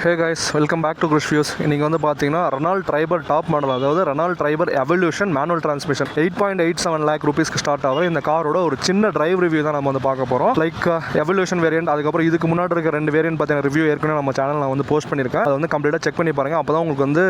Hey guys, welcome back to Krish views. இன்றைக்கி வந்து பார்த்தீங்கன்னா ரெனால்ட் ட்ரைபர் டாப் மாடல், அதாவது Renault Triber evolution manual transmission 8.87 lakh ருபீஸ்க்கு ஸ்டார்ட் ஆகும். இந்த காரோட ஒரு சின்ன டிரைவ் ரிவ்யூ தான் நம்ம வந்து பார்க்க போகிறோம். லைக் எவல்யூஷன் வேரியன்ட், அதுக்கப்புறம் இதுக்கு முன்னாடி இருக்க 2 வேரியன்ட் பார்த்தீங்கன்னா ரிவ்யூ ஏற்கனவே நம்ம சேனல் நான் வந்து போஸ்ட் பண்ணியிருக்கேன். அதை வந்து கம்ப்ளீட்டாக செக் பண்ணி பாருங்கள். அப்போ தான் உங்களுக்கு வந்து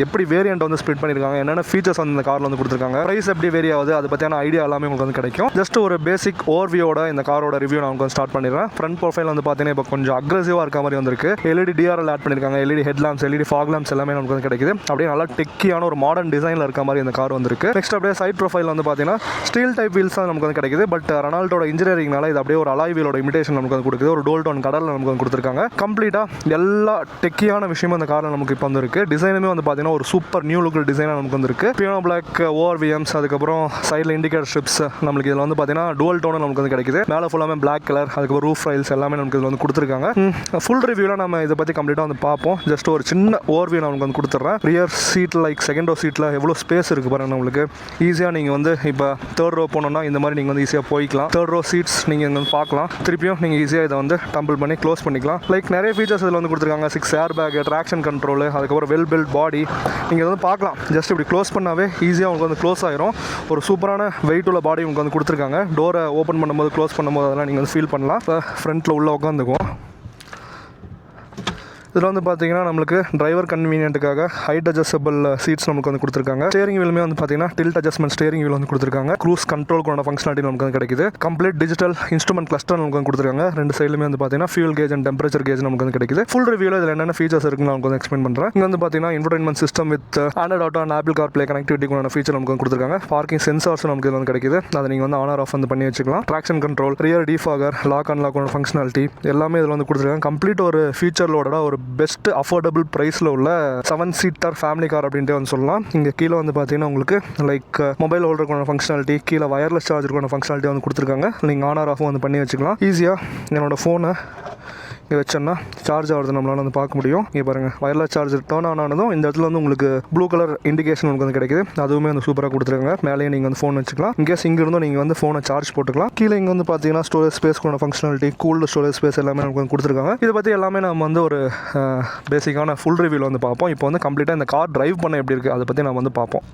எப்படி வேரியன்ட் வந்து ஸ்ப்ளிட் பண்ணியிருக்காங்க, என்னென்ன ஃபீச்சர்ஸ் வந்து இந்த காரில் வந்து கொடுத்துருக்காங்க, ப்ரைஸ் எப்படி வேரி ஆகுது, அதை பற்றியான ஐடியா எல்லாமே உங்களுக்கு வந்து கிடைக்கும். ஜஸ்ட் ஒரு பேசிக் ஓவர்வியூவோட இந்த காரோட ரிவ்யூ நான் உங்களுக்கு ஸ்டார்ட் பண்ணிடுறேன். ஃப்ரண்ட் ப்ரொஃபைல் வந்து பார்த்தீங்கன்னா இப்போ கொஞ்சம் அக்ரெசிவாக இருக்க மாதிரி வந்திருக்கு. எல்இடி டிஆர்எல் ஆட் பண்ணியிருக்காங்க, LED head lamps, LED fog lamps எல்லாமே நமக்கு வந்து கிடைக்குது. அப்படியே நல்லா டெக்கியான ஒரு மாடர்ன் டிசைனில் இருக்க மாதிரி இந்த கார் வந்திருக்கு. நெக்ஸ்ட் அப்படியே சைட் ப்ரொஃபைல் வந்து பார்த்தீங்கன்னா ஸ்டீல் டைப் வீல்ஸ் தான் நமக்கு வந்து கிடைக்குது. பட் ரெனால்டோட இன்ஜினியரிங்னால இது அப்படியே ஒரு அலாய் வீலோட இமிடேஷன் நமக்கு வந்து கொடுக்குது. ஒரு டோல் டோன் கடலில் நமக்கு வந்து கொடுத்துருக்காங்க. கம்ப்ளீட்டாக எல்லா டெக்கியான விஷயமும் அந்த காரில் நமக்கு இப்போ வந்துருக்கு. டிசைனுமே வந்து பார்த்தீங்கன்னா ஒரு சூப்பர் நியூ லுக் டிசைனாக நமக்கு வந்துருக்கு. பியானோ பிளாக் ஓஆர்விஎம்ஸ், அதுக்கப்புறம் சைடில் இண்டிகேட்டர் ஸ்ட்ரிப்ஸ் நம்மளுக்கு இதில் வந்து பார்த்தீங்கன்னா டுவல் டோன் நமக்கு வந்து கிடைக்குது. மேலே ஃபுல்லாமே பிளாக் கலர், அதுக்கப்புறம் ரூஃப் ரைல்ஸ் எல்லாமே நமக்கு இதில் வந்து கொடுத்துருக்காங்க. ஃபுல் ரிவ்யூவில் நம்ம இதை பற்றி கம்ப்ளீட்டாக வந்து பார்ப்போம். ஜஸ்ட் ஒரு சின்ன ஓவர்வியூ நான் உங்களுக்கு வந்து கொடுத்துட்றேன். Rear seat like second row சீட்டில் எவ்வளோ ஸ்பேஸ் இருக்குது பாருங்கள். உங்களுக்கு ஈஸியாக நீங்கள் வந்து இப்போ தேர்ட் ரோ போனோம்னா இந்த மாதிரி நீங்கள் வந்து ஈஸியாக போய்க்கலாம். தேர்ட் ரோ சீட்ஸ் நீங்கள் இங்கே வந்து பார்க்கலாம். திருப்பியும் நீங்கள் ஈஸியாக இதை வந்து டம்பிள் பண்ணி க்ளோஸ் பண்ணிக்கலாம். லைக் நிறைய ஃபீச்சர்ஸ் இதில் வந்து கொடுத்துருக்காங்க. 6 ஏர் பேக், ட்ராக்ஷன் கண்ட்ரோல், அதுக்கப்புறம் வெல் பில்ட் பாடி நீங்கள் வந்து பார்க்கலாம். ஜஸ்ட் இப்படி க்ளோஸ் பண்ணாவே ஈஸியாக உங்களுக்கு வந்து க்ளோஸ் ஆயிரும். ஒரு சூப்பரான வெயிட் உள்ள பாடி உங்களுக்கு வந்து கொடுத்துருக்காங்க. டோரை ஓப்பன் பண்ணும்போது க்ளோஸ் பண்ணும்போது அதெல்லாம் நீங்கள் வந்து ஃபீல் பண்ணலாம். இப்போ ஃப்ரண்ட்டில் உள்ளே உட்காந்துக்குவோம். இதில் வந்து பார்த்தீங்கன்னா நம்மளுக்கு டிரைவர் கன்வீனியன்ட்டுக்காக ஹைட் அட்ஜஸ்டபிள் சீட்ஸ் நமக்கு வந்து கொடுத்துருக்காங்க. ஸ்டேரிங் வீலுமே வந்து பார்த்தீங்கன்னா டில்ட் அட்ஜஸ்ட்மெண்ட் ஸ்டேரிங் வீல் வந்து கொடுத்துருக்காங்க. க்ரூஸ் கண்ட்ரோலுக்கான ஃபங்க்ஷனாலிட்டி நமக்கு வந்து கிடைக்குது. கம்ப்ளீட் டிஜிட்டல் இன்ஸ்ட்ருமெண்ட் கிளஸ்டர் நமக்கு வந்து கொடுத்துருக்காங்க. 2 சைடுமே வந்து பார்த்தீங்கன்னா fuel gauge and temperature gauge நமக்கு வந்து கிடைக்குது. ஃபுல் ரிவ்யூவில் இதில் என்னென்ன ஃபீச்சர்ஸ் இருக்குன்னு நான் வந்து எக்ஸ்பிளைன் பண்ணுறேன். இங்கே வந்து பார்த்தீங்கன்னா infotainment system with Android Auto and Apple CarPlay கனெக்டிவிட்டிக்கான ஃபீச்சர் நமக்கு வந்து கொடுத்துருக்காங்க. பார்க்கிங் சென்சார்ஸ் நமக்கு இதில் வந்து கிடைக்குது. அதை நீங்கள் வந்து ஆன் ஆர் ஆஃப் வந்து பண்ணி வச்சுக்கலாம். Traction control, rear defogger, lock and லாக்கான ஃபங்க்ஷனாலிட்டி எல்லாமே இதில் வந்து கொடுத்துருக்காங்க. கம்ப்ளீட் ஒரு ஃபீச்சர்லோட ஒரு பெஸ்ட் அஃபோர்டபுள் ப்ரைஸில் உள்ள 7 சீட்டர் ஃபேமிலி கார் அப்படின்ட்டு வந்து சொல்லலாம். இங்கே கீழே வந்து பார்த்தீங்கன்னா உங்களுக்கு லைக் மொபைல் ஹோல்டருக்கான ஃபங்க்ஷனாலிட்டி, கீழே வயர்லெஸ் சார்ஜருக்கான ஃபங்க்ஷனாலிட்டி வந்து கொடுத்துருக்காங்க. நீங்கள் ஆன் ஆர் ஆஃப் வந்து பண்ணி வச்சுக்கலாம். ஈஸியாக என்னோடய ஃபோனை இங்கே வச்சோன்னா சார்ஜ் ஆகிறது நம்மளால் வந்து பார்க்க முடியும். இங்கே பாருங்கள், வயர்லெஸ் சார்ஜர் டர்ன் ஆன் ஆனதும் இந்த இடத்துல வந்து உங்களுக்கு ப்ளூ கலர் இண்டிகேஷன் உங்களுக்கு வந்து கிடைக்குது. அதுவுமே வந்து சூப்பராக கொடுத்துருக்காங்க. மேலேயே நீங்கள் வந்து ஃபோன் வச்சுக்கலாம். இங்கேஸ் இங்கே இருந்தும் நீங்கள் வந்து ஃபோனை சார்ஜ் போட்டுக்கலாம். கீழே இங்கே வந்து பார்த்தீங்கன்னா ஸ்டோரேஜ் ஸ்பேஸ்க்கான ஃபங்க்ஷனாலிட்டி, கூல்டு ஸ்டோரேஜ் ஸ்பேஸ் எல்லாமே நமக்கு வந்து கொடுத்துருக்காங்க. இதை பற்றி எல்லாமே நம்ம வந்து ஒரு பேசிக்கான ஃபுல் ரிவ்யூவில் வந்து பார்ப்போம். இப்போ வந்து கம்ப்ளீட்டாக இந்த கார் டிரைவ் பண்ண எப்படி இருக்குது அதை பற்றி நம்ம வந்து பார்ப்போம்.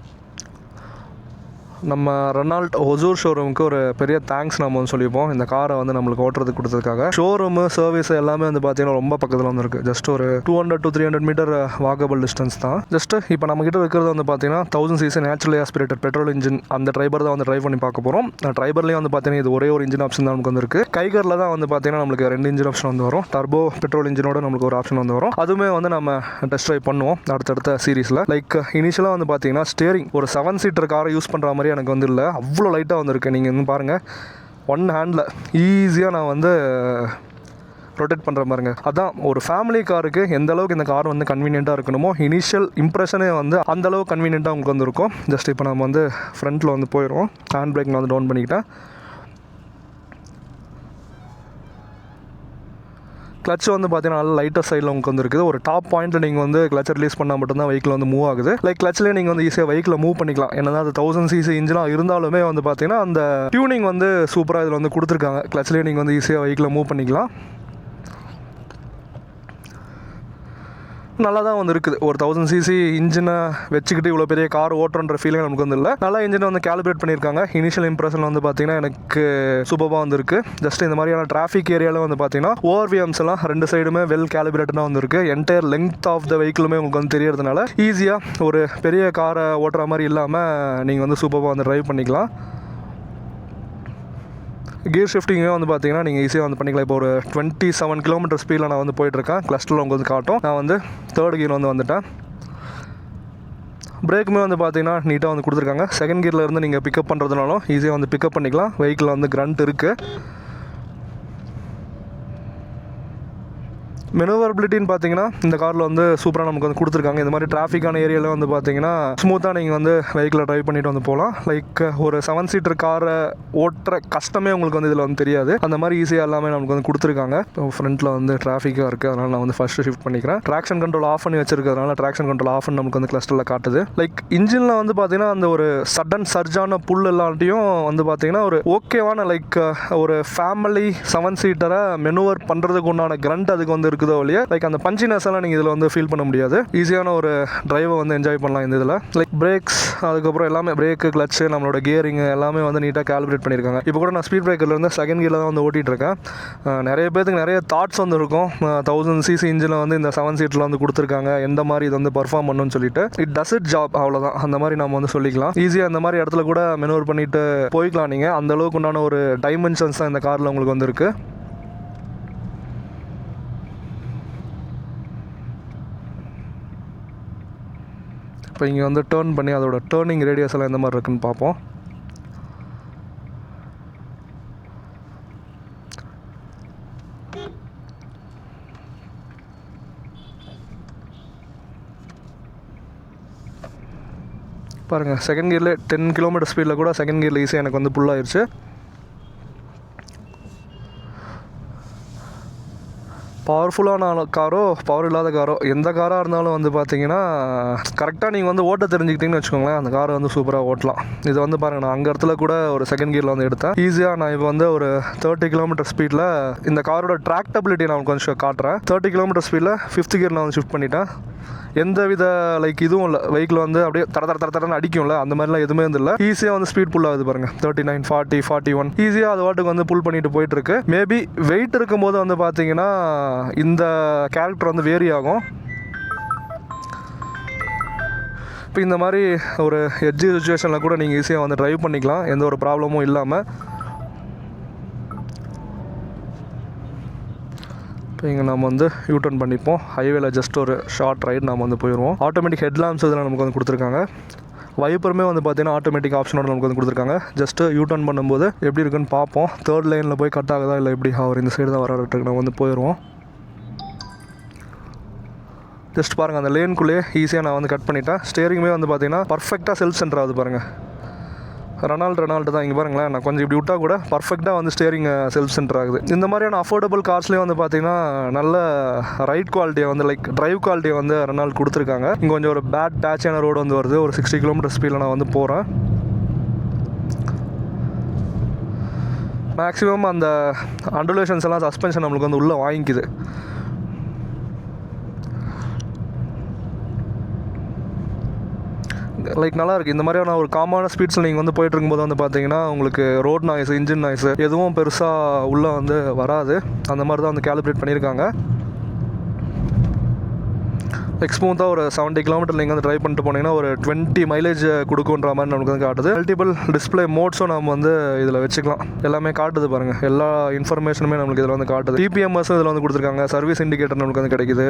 நம்ம ரெனால்ட் ஒசூர் ஷோரூமுக்கு ஒரு பெரிய தேங்க்ஸ் நம்ம வந்து சொல்லிப்போம். இந்த காரை வந்து நம்மளுக்கு ஓட்டுறதுக்கு கொடுத்ததுக்காக. ஷோரூமு சர்வீஸ் எல்லாமே வந்து பார்த்தீங்கன்னா ரொம்ப பக்கத்தில் வந்து இருக்குது. ஜஸ்ட் ஒரு 200 to 300 மீட்டர் வாக்கபிள் டிஸ்டன்ஸ் தான். ஜஸ்ட் இப்போ நம்மகிட்ட இருக்கிறது வந்து பார்த்தீங்கன்னா 1000 cc naturally aspirated petrol engine. அந்த ட்ரைபர் தான் வந்து ட்ரைவ் பண்ணி பார்க்க போகிறோம். ட்ரைபர்லேயும் வந்து பார்த்தீங்கன்னா இது ஒரே ஒரு இன்ஜின் ஆப்ஷன் தான் நமக்கு வந்து இருக்குது. கைகரில் தான் வந்து பார்த்தீங்கன்னா நம்மளுக்கு 2 இன்ஜின் ஆப்ஷன் வந்து வரும். டர்போ பெட்ரோல் இன்ஜினோட நம்மளுக்கு ஒரு ஆப்ஷன் வந்து வரும். அதுவுமே வந்து நம்ம டெஸ்ட் ட்ரைவ் பண்ணுவோம் அடுத்தடுத்த சீரீஸில். லைக் இனிஷியலாக வந்து பார்த்தீங்கன்னா ஸ்டேரிங் ஒரு 7 சீட்டர் காரை யூஸ் பண்ணுற மாதிரி எனக்கு வந்து இல்லை. அவ்வளோ லைட்டாக வந்திருக்கு. நீங்கள் வந்து பாருங்கள், 1 ஹேண்டில் ஈஸியாக நான் வந்து ரொட்டேட் பண்ணுற பாருங்க. அதான் ஒரு ஃபேமிலி காருக்கு எந்த அளவுக்கு இந்த கார் வந்து கன்வீனியண்ட்டாக இருக்கணுமோ இனிஷியல் இம்ப்ரெஷனே வந்து அந்தளவுக்கு கன்வீனியண்ட்டாக உங்களுக்கு வந்து இருக்கும். ஜஸ்ட் இப்போ நம்ம வந்து ஃப்ரண்ட்டில் வந்து போயிடுவோம். ஹேண்ட் பிரேக் நான் வந்து டவுன் பண்ணிக்கிட்டேன். கிளச் வந்து பார்த்தீங்கன்னா நல்லா லைட்டர் சைடில் உங்களுக்கு வந்து இருக்குது. ஒரு டாப் பாயிண்ட்டில் நீங்கள் வந்து கிளச் ரிலீஸ் பண்ணால் மட்டும்தான் வெஹிக்கிள் வந்து மூவ் ஆகுது. லைக் கிளச்சிலே நீங்கள் வந்து ஈஸியாக வெஹிக்கில் மூவ் பண்ணிக்கலாம். என்னதான் அது 1000 cc இன்ஜினாக இருந்தாலுமே வந்து பார்த்தீங்கன்னா அந்த டியூனிங் வந்து சூப்பராக இதில் வந்து கொடுத்துருக்காங்க. கிளச்சிலே நீங்கள் வந்து ஈஸியாக வெஹிக்கில் மூவ் பண்ணிக்கலாம். நல்லா தான் வந்து இருக்குது. ஒரு 1000 cc இன்ஜினை வச்சுக்கிட்டு இவ்வளோ பெரிய கார் ஓட்டுறன்ற ஃபீலிங் நமக்கு வந்து இல்லை. நல்லா இன்ஜினை வந்து கேலிப்ரேட் பண்ணியிருக்காங்க. இனிஷியல் இம்ப்ரெஷன் வந்து பார்த்தீங்கன்னா எனக்கு சூப்பராக வந்துருக்கு. ஜஸ்ட் இந்த மாதிரியான டிராஃபிக் ஏரியாவில் வந்து பார்த்தீங்கன்னா ஓஆர்விஎம்ஸ் எல்லாம் 2 சைடுமே வெல் கேலிப்ரேட்டடாக வந்துருக்கு. என்டையர் லெங்த் ஆஃப் த வெஹிக்கிளுமே உங்களுக்கு வந்து தெரியறதுனால ஈஸியாக ஒரு பெரிய காரை ஓட்டுற மாதிரி இல்லாமல் நீங்கள் வந்து சூப்பராக வந்து ட்ரைவ் பண்ணிக்கலாம். கியர் ஷிஃப்டிங்கே வந்து பார்த்தீங்கன்னா நீங்கள் ஈஸியாக வந்து பண்ணிக்கலாம். இப்போ ஒரு 27 கிலோமீட்டர் ஸ்பீடில் நான் வந்து போயிட்டுருக்கேன். கிளஸ்டரில் உங்களுக்கு வந்து காட்டும். நான் வந்து 3rd கியர் வந்து வந்துட்டேன். பிரேக்குமே வந்து பார்த்தீங்கன்னா நீட்டாக வந்து கொடுத்துருக்காங்க. 2nd கியரில் இருந்து நீங்கள் பிக்கப் பண்ணுறதுனாலும் ஈஸியாக வந்து பிக்கப் பண்ணிக்கலாம். வெஹிக்கிளில் வந்து கிரண்ட் இருக்குது. மெனுவரபிலிட்டின்னு பார்த்தீங்கன்னா இந்த காரில் வந்து சூப்பராக நமக்கு வந்து கொடுத்துருக்காங்க. இந்த மாதிரி டிராஃபிக்கான ஏரியாவில் வந்து பார்த்தீங்கன்னா ஸ்மூத்தாக நீங்கள் வந்து வெஹிக்கிளை ட்ரைவ் பண்ணிட்டு வந்து போகலாம். லைக் ஒரு 7 சீட்டர் காரை ஓட்டுற கஷ்டமே உங்களுக்கு வந்து இதில் வந்து தெரியாது. அந்த மாதிரி ஈஸியாக எல்லாமே நமக்கு வந்து கொடுத்துருக்காங்க. ஃப்ரண்ட்டில் வந்து டிராஃபிக்காக இருக்குது, அதனால் நான் வந்து ஃபஸ்ட்டு ஷிஃப்ட் பண்ணிக்கிறேன். ட்ராக்ஷன் கண்ட்ரோல் ஆஃப் பண்ணி வச்சிருக்கிறதுனால ட்ராக்ஷன் கண்ட்ரோல் ஆஃப் பண்ணி நமக்கு வந்து கிளஸ்டரில் காட்டுது. லைக் இன்ஜினில் வந்து பார்த்தீங்கன்னா அந்த ஒரு சடன் சர்ஜான புல் எல்லாத்தையும் வந்து பார்த்தீங்கன்னா ஒரு ஓகேவான லைக் ஒரு ஃபேமிலி 7 சீட்டரை மெனுவர் பண்ணுறதுக்கு உண்டான கிரண்ட் அதுக்கு வந்து இருக்குதோ இல்லையா லைக் அந்த பஞ்சினஸ் எல்லாம் நீங்கள் இதில் வந்து ஃபீல் பண்ண முடியாது. ஈஸியான ஒரு டிரைவை வந்து என்ஜாய் பண்ணலாம் இந்த இதில். லைக் பிரேக்ஸ், அதுக்கப்புறம் எல்லாமே பிரேக்கு, கிளச்சு, நம்மளோட கியரிங் எல்லாமே வந்து நீட்டாக கால்குலேட் பண்ணியிருக்காங்க. இப்போ கூட நான் ஸ்பீட் பிரேக்கர்லேருந்து செகண்ட் கியரில் தான் வந்து ஓட்டிகிட்டு இருக்கேன். நிறைய பேருக்கு நிறைய தாட்ஸ் வந்து இருக்கும். 1000cc இன்ஜினை வந்து இந்த 7 சீட்டில் வந்து கொடுத்துருக்காங்க, எந்த மாதிரி இது வந்து பர்ஃபார்ம் பண்ணுன்னு சொல்லிட்டு. இட் டஸ் இட் ஜாப், அவ்வளோதான். அந்த மாதிரி நம்ம வந்து சொல்லிக்கலாம். ஈஸியாக அந்த மாதிரி இடத்துல கூட மெனூவர் பண்ணிட்டு போய்க்கலாம் நீங்கள். அந்த அளவுக்கு உண்டான ஒரு டைமென்ஷன்ஸ் தான் இந்த காரில் உங்களுக்கு வந்து இருக்குது. இப்போ இங்கே வந்து டேர்ன் பண்ணி அதோட டேர்னிங் ரேடியஸ் எல்லாம் எந்த மாதிரி இருக்குன்னு பார்ப்போம். பாருங்கள், செகண்ட் கியரில் 10 கிலோமீட்டர் ஸ்பீடில் கூட செகண்ட் கியரில் ஈஸியாக எனக்கு வந்து புல் ஆயிடுச்சு. பவர்ஃபுல்லான காரோ பவர் இல்லாத காரோ எந்த காராக இருந்தாலும் வந்து பார்த்தீங்கன்னா கரெக்டாக நீங்கள் வந்து ஓட்ட தெரிஞ்சுக்கிட்டீங்கன்னு வச்சுக்கோங்களேன், அந்த காரை வந்து சூப்பராக ஓட்டலாம். இது வந்து பாருங்கள், நான் அங்கே இடத்துல கூட ஒரு செகண்ட் கியரில் வந்து எடுத்தேன். ஈஸியாக நான் இப்போ வந்து ஒரு 30 கிலோமீட்டர் ஸ்பீடில் இந்த காரோட ட்ராக்டபிலிட்டி நான் கொஞ்சம் காட்டுறேன். 30 கிலோமீட்டர் ஸ்பீடில் 5th கியர் நான் வந்து ஷிஃப்ட் பண்ணிட்டேன். எந்த வித லைக் இதுவும் இல்லை, வெஹிக்கிள் வந்து அப்படியே தரன்னு அடிக்கும்ல, அந்த மாதிரிலாம் எதுவுமே வந்து இல்லை. ஈஸியாக வந்து ஸ்பீட் புல் ஆகுது பாருங்கள். 39, 40, 41 ஈஸியாக அது வாட்டுக்கு வந்து புல் பண்ணிட்டு போயிட்டுருக்கு. மேபி வெயிட் இருக்கும்போது வந்து பார்த்தீங்கன்னா இந்த கேரக்டர் வந்து வேரி ஆகும். இப்போ இந்த மாதிரி ஒரு எட்ஜி சுச்சுவேஷனில் கூட நீங்கள் ஈஸியாக வந்து ட்ரைவ் பண்ணிக்கலாம், எந்த ஒரு ப்ராப்ளமும் இல்லாமல். இப்போ இங்கே நம்ம வந்து யூட்டர்ன் பண்ணிப்போம். ஹைவேல ஜஸ்ட் ஒரு ஷார்ட் ரைட் நம்ம வந்து போயிடுவோம். ஆட்டோமேட்டிக் ஹெட்லாம்ப்ஸ் இதில் நமக்கு வந்து கொடுத்துருக்காங்க. வைப்பருமே வந்து பார்த்தீங்கன்னா ஆட்டோமேட்டிக் ஆப்ஷனோட நமக்கு வந்து கொடுத்துருக்காங்க. ஜஸ்ட்டு யூட்டர்ன் பண்ணும்போது எப்படி இருக்குன்னு பார்ப்போம். 3rd லைனில் போய் கட் ஆகுதா இல்லை எப்படி, அவர் இந்த சைடு தான் வராட்டுருக்கு. நம்ம வந்து போயிடுவோம். ஜஸ்ட் பாருங்கள், அந்த லேனுக்குள்ளேயே ஈஸியாக நான் வந்து கட் பண்ணிட்டேன். ஸ்டேரிங்குமே வந்து பார்த்தீங்கன்னா பர்ஃபெக்டாக செல்ஃப் சென்டர் ஆகுது பாருங்கள். ரெனால்டு தான். இங்கே பாருங்களேன், நான் கொஞ்சம் இப்படி விட்டால் கூட பர்ஃபெக்டாக வந்து ஸ்டேரிங் செல்ஃப் சென்டர் ஆகுது. இந்த மாதிரியான அஃபோர்டபுள் கார்ஸ்லேயே வந்து பார்த்தீங்கன்னா நல்ல ரைட் குவாலிட்டியை வந்து லைக் டிரைவ் குவாலிட்டியை வந்து ரெனால்டு கொடுத்துருக்காங்க. இங்கே கொஞ்சம் ஒரு பேட் டேச்சான ரோடு வந்து வருது. ஒரு 60 கிலோமீட்டர் ஸ்பீடில் நான் வந்து போகிறேன். மேக்ஸிமம் அந்த அண்டுலேஷன்ஸ் எல்லாம் சஸ்பென்ஷன் நம்மளுக்கு வந்து உள்ளே வாங்கிக்குது. லைக் நல்லா இருக்குது. இந்த மாதிரியான ஒரு காமான ஸ்பீட்ஸில் நீங்கள் வந்து போயிட்டு இருக்கும்போது வந்து பார்த்தீங்கன்னா உங்களுக்கு ரோட் நாய்ஸு, இன்ஜின் நாய்ஸு எதுவும் பெருசாக உள்ளே வந்து வராது. அந்த மாதிரி தான் வந்து கேலிப்ரேட் பண்ணியிருக்காங்க. லைக் ஸ்மூத்தாக ஒரு 70 கிலோமீட்டர் நீங்கள் வந்து ட்ரைவ் பண்ணிட்டு போனீங்கன்னா ஒரு 20 மைலேஜ் கொடுக்குன்ற மாதிரி நமக்கு வந்து காட்டுது. மல்டிபிள் டிஸ்பிளே மோட்ஸும் நம்ம வந்து இதில் வச்சுக்கலாம். எல்லாமே காட்டுது பாருங்கள், எல்லா இன்ஃபர்மேஷனுமே நம்மளுக்கு இதில் வந்து காட்டுது. டிபிஎம்எஸும் இதில் வந்து கொடுத்துருக்காங்க. சர்வீஸ் இண்டிகேட்டர் நமக்கு வந்து கிடைக்குது.